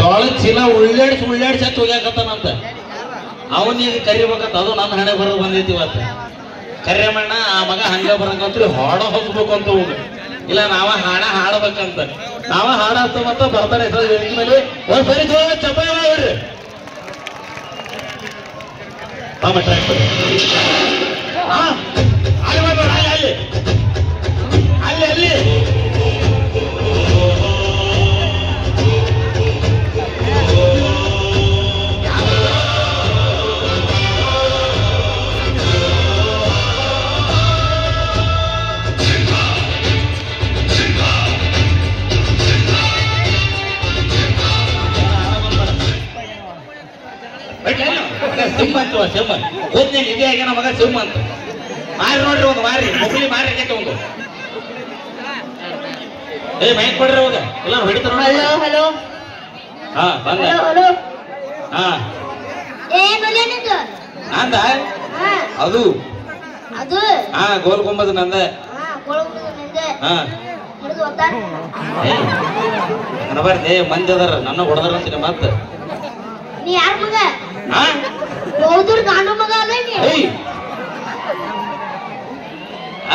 ಜೋಳ ಚೀಲ ಉಳ್ಳಾಡ್ಸಿ ಹೋಗ್ಯಾಕತ್ತಾನಂತ ಅವನಿಗೆ ಕರಿಬೇಕಂತ. ಅದು ನನ್ನ ಹಣೆ ಬರೋದು ಬಂದೈತಿ ಇವತ್ತು. ಕರ್ಯಮಣ್ಣ ಆ ಮಗ ಹಂಗ ಬರಂಕಂತ್ರಿ ಹಾಡ ಹೋಗ್ಬೇಕು ಅಂತ ಹೋಗ, ಇಲ್ಲ ನಾವ ಹಾಡಬೇಕಂತ. ನಾವ ಹಾಡತ್ತ ಮತ್ತ ಬರ್ತಾರೆ ವೇದಿಕೆ ಮೇಲೆ. ಒಂದ್ ಸರಿ ಜೋಳ ಚಪ್ಪಾಳೆ ಮಾಡ್ರಿ. ಅಲ್ಲಿ ಅಲ್ಲಿ ಸಿಂಹ ಅಂತ ಸಿಂಹ ಹೋದ್ನೇನು ಇದೇ ಆಗ್ಯಾನ ಮಗ ಸಿಂಹ ಅಂತ. ಮಾರಿ ನೋಡ್ರಿ ಒಂದು ಮಾರಿ ಮುಗುಳಿ ಮಾರಿ ಆಗೈತೆ ಒಂದು. ಮೈಕ್ ಕೊಡ್ರಿ ಅವಾಗ ಎಲ್ಲ ಹೊಡಿತಾರ. ಹಾ ಬಂದ. ಹಾ ನಂದ ಅದು ಹಾ ಗೋಲ್ ಗುಂಬದ ನಂದ. ಹಾ ಬರ್ದೆ ಮಂದಿ ಅದಾರ ನನ್ನ ಹೊಡೆದಾರ ಅಂತೀನಿ ಮತ್ತ.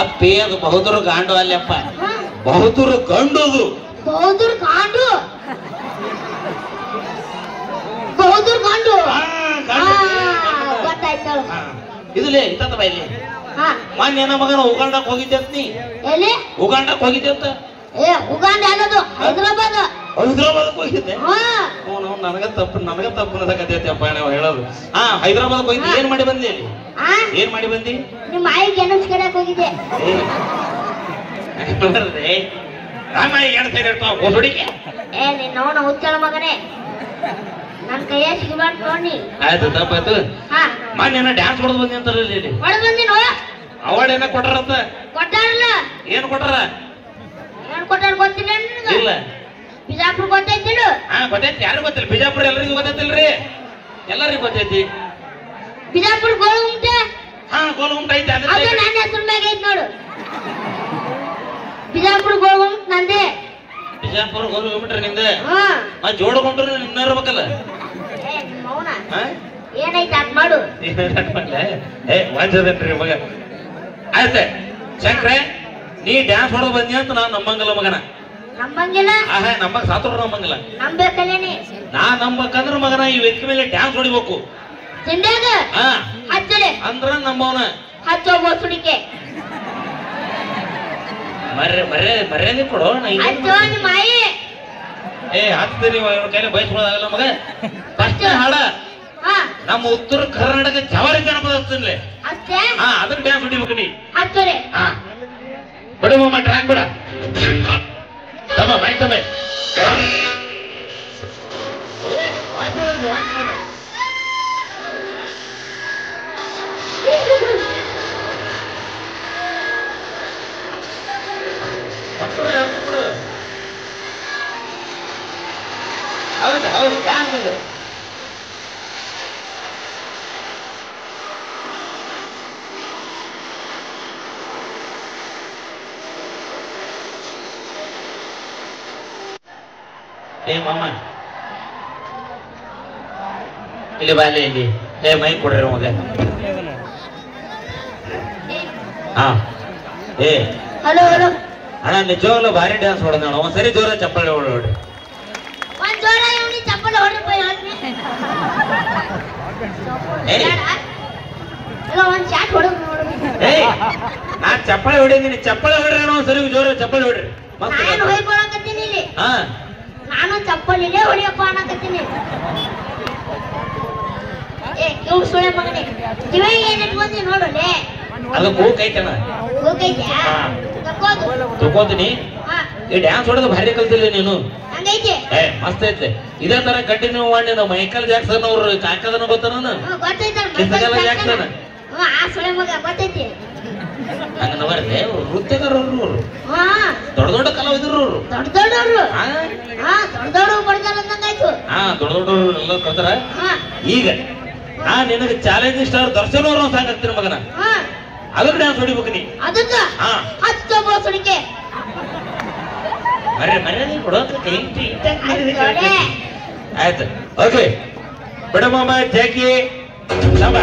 ಅಪ್ಪಿ ಅದು ಬಹುದೂರು ಗಾಂಡು ಅಲ್ಲಪ್ಪ, ಬಹುದೂರು ಗಂಡು. ಅದು ಬಹುದೂರು ಗಾಂಡು, ಬಹುದೂರು ಗಾಂಡು ಇದ್ಲೇ ಇತ್ತ ಇಲ್ಲಿ. ಮೊನ್ನೆ ನನ್ನ ಮಗನ ಉಗಾಂಡಕ್ ಹೋಗಿದ್ದೆ ಅಂತ. ನೀ ಉಗಾಂಡಕ್ ಹೋಗಿದ್ದೆ ಅಂತ. ಉಗಾಂಡ ಹೈದರಾಬಾದ್ ಹೋಗಿದ್ದೆ. ನನಗ ತಪ್ಪು ಅನ್ನತಕ್ಕಂಥಪ್ಪ ಹೇಳೋದು. ಹಾ ಹೈದರಾಬಾದ್ ಹೋಗಿದ್ದೆ. ಏನ್ ಮಾಡಿ ಬಂದಿ ಅಲ್ಲಿ? ಏನ್ ಮಾಡಿ ಬಂದಿ? ನಿಮ್ಮ ಆಯಿಗೆ ಎಣಸ್ಕರಕ್ ಹೋಗಿದ್ದೆ. ನಿನ್ನ ಹುಚ್ಚಳ ಮಗನೇ, ನನ್ ಕೈಯ ಸಿಗಬಾರ್ದು ನೋಡಿ. ಆಯ್ತು ತಪ್ಪಾಯ್ತು. ಮೊನ್ನೆ ಡ್ಯಾನ್ಸ್ ಹೊಡೆದು ಬಂದಿ ಅಂತಾರಲ್ಲಿ. ಹೊಡೆದು ಬಂದಿನ ಅವಾರ್ಡ್ ಏನ ಕೊಟ್ಟಾರಂತ. ಕೊಟ್ಟಾರಲ್ಲ? ಏನ್ ಕೊಟ್ಟಾರ? ಏನ್ ಕೊಟ್ಟಾರ ಗೊತ್ತಿಲ್ಲ. ಇಲ್ಲ ಬಿಜಾಪುರ ಗೊತ್ತೈತಿಲ್ಲ? ಹಾ ಗೊತ್ತೈತಿ. ಯಾರು ಗೊತ್ತಿಲ್ಲ? ಬಿಜಾಪುರ ಎಲ್ಲರಿಗೂ ಗೊತ್ತೈತಿಲ್ರಿ? ಎಲ್ಲರಿಗೂ ಗೊತ್ತೈತಿ. ಬಿಜಾಪುರ ಗೋಲಗುಂಟ. ಹಾ ಗೋಲಗುಂಟ ಐತಿ. ಅದು ನನ್ನ ಹೆಸರು ಮ್ಯಾಗ ಐತಿ ನೋಡು. ಬಿಜಾಪುರ ಗೋಲಗುಂಟ ನಂದೇ. ಬಿಜಾಪುರ ಗೋಲಗುಂಟ ನಿಂದ? ಹಾ ಜೋಡಗೊಂಡ್ರು ನಿನ್ನ ಇರ್ಬೇಕಲ್ಲ. ಏನೈತಿ ಅದ್ ಮಾಡು. ವಾಂಚದೇನ್ರಿ ಮಗ. ಆಯ್ತೆ ಶಂಕ್ರೆ, ನೀ ಡ್ಯಾನ್ಸ್ ಹೊಡೆದು ಬಂದಿ ಅಂತ ನಾನ್ ನಂಬಂಗಿಲ್ಲ ಮಗನ. ನಂಬಂಗಿಲ್ಲ? ನಂಬಕ್ ಸಾತ್ರ ನಂಬಂಗಿಲ್ಲ. ನಂಬೇಕಲ್ಲೇನಿ? ನಾ ನಂಬಕಂದ್ರ ಮಗನ ಈ ವೇದಿಕೆ ಮೇಲೆ ಡ್ಯಾನ್ಸ್ ಹೊಡಿಬೇಕು. ಅಂದ್ರ ನಮ್ಮವನ ಹಚ್ಚೋ ಬೋಸುಡಿಕೆ ಮರ್ಯಾದೆ ಕೊಡೋ. ಹಚ್ತೀನಿ ಕೈಲಿ ಬಯಸ್ಕೊಳ್ಳೋದಾಗಲ್ಲ ಮಗ. ಫಸ್ಟ್ ಹಾಡ ನಮ್ಮ ಉತ್ತರ ಕರ್ನಾಟಕ ಜವಾರಿ ಜನಪದ ಹಚ್ತಿನ್ಲೆ. ಹಾ ಅದ್ರ ಡ್ಯಾನ್ಸ್ ಹೊಡಿಬೇಕು ನೀ. ಬಿಡು ಮಮ್ಮ ಟ್ರ್ಯಾಕ್ ಬಿಡ. ತಮ್ಮ ಬೈ ತಮ್ಮ ಹೌದು ಹೌದು ಡ್ಯಾನ್ಸ್ ಇದೆ. ಮಾಮ ಇಲ್ಲಿ ಬಾಲೆ ಇಲ್ಲಿ. ಮೈ ಕೊಡ್ರಿ ಮಗ. ಹಾ ಹಲೋ ಹಲೋ ಅಣ್ಣ ನಿಜವಾಗ್ಲೂ ಭಾರಿ ಡ್ಯಾನ್ಸ್ ಹೊಡೆದ. ಒಂದ್ಸರಿ ಜೋರ ಚಪ್ಪಲಿ ಹೊಡ್ರಿ. ನಾ ಚಪ್ಪಳಿ ಹೊಡಿದೀನಿ. ಚಪ್ಪಳಿ ಹೊಡ್ರಿ ಒಂದ್ಸರಿ ಜೋರ ಚಪ್ಪಳಿ ಹೊಡ್ರಿ. ನಾನು ಚಪ್ಪಲಿನೇ ಹೊಡಿಯಪ್ಪ ಅನ್ನಕತ್ತೀನಿ. ಸುಳೆ ಮಗನೇ ಕಿವಿ ಏನಿಟ್ ಬಂದಿ ನೋಡಲೆ. ಅದು ಕೂಕ್ ಐತಣ್ಣ. ಕೂಕ್ ಐತ್ಯಾ? ತಗೋತೀನಿ. ಈ ಡ್ಯಾನ್ಸ್ ಹೊಡೆದು ಭಾರಿ ಕಲ್ತಿಲ್ಲ ನೀನು. ಮಸ್ತ್ ಐತೆ. ಇದೇ ತರ ಕಂಟಿನ್ಯೂ ಮಾಡಿ ನಾವು ಮೈಕಲ್ ಜಾಕ್ಸನ್ ಅವ್ರು ಕಾಕದನ ಗೊತ್ತಾನ. ಜಾಕ್ಸನ್ ಹಂಗ ಬರ್ದೆ ನೃತ್ಯಗಾರರು ದೊಡ್ಡ ದೊಡ್ಡ ಕಲಾವಿದರು. ದೊಡ್ಡ ದೊಡ್ಡವರು ಹಾ ದೊಡ್ಡ ದೊಡ್ಡವರು ಎಲ್ಲ ಕಲ್ತಾರ. ಈಗ ನಾ ನಿನಗೆ ಚಾಲೆಂಜ್ ಸ್ಟಾರ್ ದರ್ಶನ್ ಅವ್ರ ಸಾಂಗ್ ಹಾಕ್ತೀನಿ ಮಗನ. ಅದಕ್ಕೆ ಡ್ಯಾನ್ಸ್ ಹೊಡಿಬೇಕು ನೀ. ಮರ್ಯಾದೆ ಕೊಡೋ ಆಯ್ತು ಓಕೆ ಬಿಡಮ್ಮ ಜಾಕಿ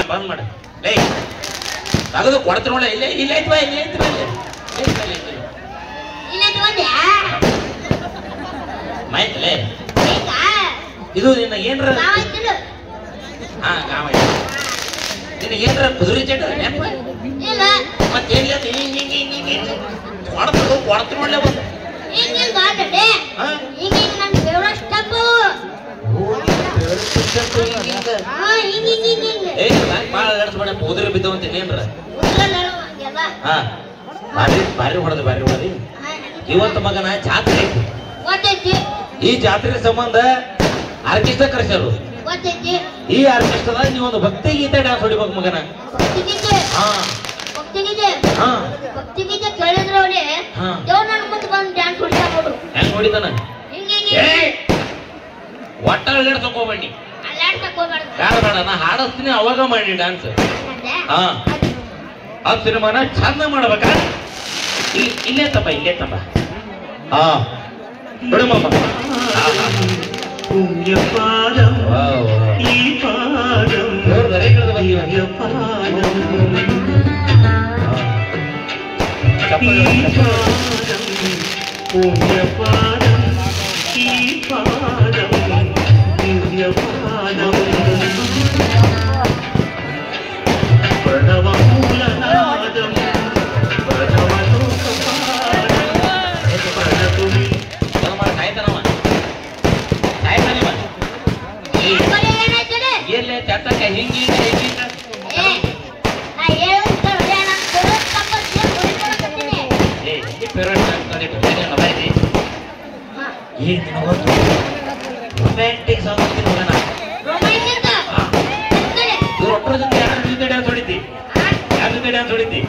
ಬಂದ್ ಮಾಡ ಲೇ ತಗದು ಕೊಡ್ತೀನಿ ನೋಡ ಇಲ್ಲೇ ಇಲ್ಲ ಐತಿ ಬಾ ಇಲ್ಲೇ ಐತಿ ಬಾ ಮೈತ್ಲೇ ಇದು ನಿನ್ನ ಏನ್ರ ಹಾ ಗಾವ ನಿನ್ನ ಏನ್ರ ಕುದುರೆ ಚಟ ನೆನಪ ಮತ್ತೇನಿಲ್ಲ ಕೊಡ್ತೀನಿ ನೋಡ್ಲೆ ಒಂದು ಕುದುರೆ ಬಿದ್ದವಂತ ಏನ್ರ ಹಾ ಬಾರಿ ಬಾರಿ ಹೊಡೆದ ಬಾರಿ ಹೊಡೆದಿ ಇವತ್ತು ಮಗನ ಜಾತ್ರೆ ಐತಿ ಈ ಜಾತ್ರೆ ಸಂಬಂಧ ಆರ್ಕೆಸ್ಟ್ರಾ ಕರೆಸರು ಈ ಆರ್ಕೆಸ್ಟ್ರಾದಾಗ ನೀವೊಂದು ಭಕ್ತಿ ಗೀತೆ ಡ್ಯಾನ್ಸ್ ಹೊಡಿಬೇಕು ಮಗನ ಹೆಂಗ್ ಹೊಡಿತಾನ ಒಟ್ಟ ಅಳ್ಳಾಡ್ಸಕ್ ಹೋಗ್ಬಣ್ಣಿ ಬೇಡ ಬೇಡ ನಾ ಹಾಡಿಸ್ತೀನಿ ಅವಾಗ ಮಾಡಿ ಡ್ಯಾನ್ಸ್ ಹಾ ಆ ಸಿನಿಮಾನ ಚಂದ ಮಾಡ್ಬೇಕಾ ಇಲ್ಲೇ ತಪ್ಪ ಹಾ ಬಿಡಮ್ಮ ರೊಮ್ಯಾಂಟಿಕ್ ಸಾಂಗ್ ಯಾರ ಜೊತೆ ಡ್ಯಾನ್ಸ್ ಹೊಡಿತಿ